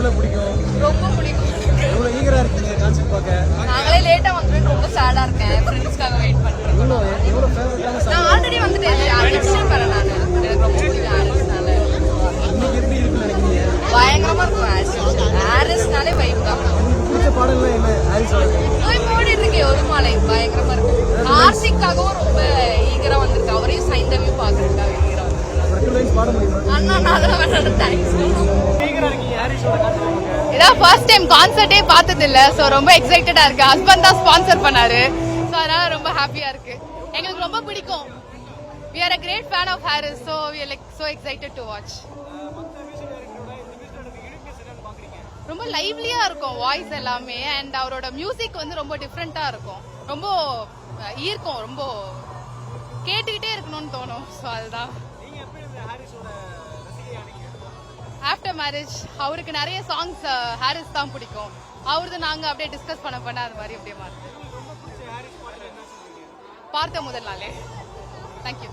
எவ்வளவு பிடிக்கும்? ரொம்ப பிடிக்கும். எவ்வளவு ஈகரா இருக்கீங்க கான்செர்ட் பார்க்க? நாங்களே லேட்டா வந்துட்டு ரொம்ப சேடா இருக்கேன். ஃப்ரெண்ட்ஸ்க்காக வெயிட் பண்றேன். எவ்வளவு ஃபேவரட்டான சாங்? நான் ஆல்ரெடி வந்துட்டேன். அடிக்ஷன் பண்ண நானு. எனக்கு ரொம்ப பிடிக்கும் ஹாரிஸ்னால. இன்னைக்கு எப்படி இருக்குன்னு நினைக்கிறீங்க? பயங்கரமா இருக்கும். ஹாரிஸ்னாலே வைப் தான். உங்களுக்கு பிடிச்ச பாடல்கள் என்ன? ஹாரிஸோட போயிட்டு இருக்கேன் ஒரு மாலை பயங்கரமா இருக்கு. ஆர்சிக்காகவும் ரொம்ப ஈகரா வந்திருக்கு. அவரையும் சைந்தவியும் பாக்குறதுக்காக ஈகரா வந்திருக்கு. ஒரு 2 லைன்ஸ் பாட முடியுமா? அண்ணா நல்லா வேணும். தேங்க்ஸ். ஈகரா இருக்கீங்க ஹாரிஸோட கான்செர்ட் பார்க்க? இதான் ஃபர்ஸ்ட் டைம் கான்சர்ட்டே பார்த்தது இல்ல. சோ ரொம்ப எக்ஸைட்டடா இருக்கு. ஹஸ்பண்ட் தான் ஸ்பான்சர் பண்ணாரு. சோ அதனால ரொம்ப ஹாப்பியா இருக்கு. எங்களுக்கு ரொம்ப பிடிக்கும். We are a great fan of Harris, so we are like so excited to watch. ரொம்ப லைவ்லியா இருக்கும் வாய்ஸ் எல்லாமே அண்ட் அவரோட மியூசிக் வந்து ரொம்ப டிஃப்ரெண்டா இருக்கும். ரொம்ப ஈர்க்கும். ரொம்ப கேட்டுக்கிட்டே இருக்கணும்னு தோணும். ஸோ அதுதான். ஆஃப்டர் மேரேஜ் அவருக்கு நிறைய சாங்ஸ் ஹாரிஸ் தான் பிடிக்கும். அவரது நாங்க அப்படியே டிஸ்கஸ் பண்ண அது மாதிரி அப்படியே மாறுது. பார்த்த முதல் நாளே. தேங்க்யூ.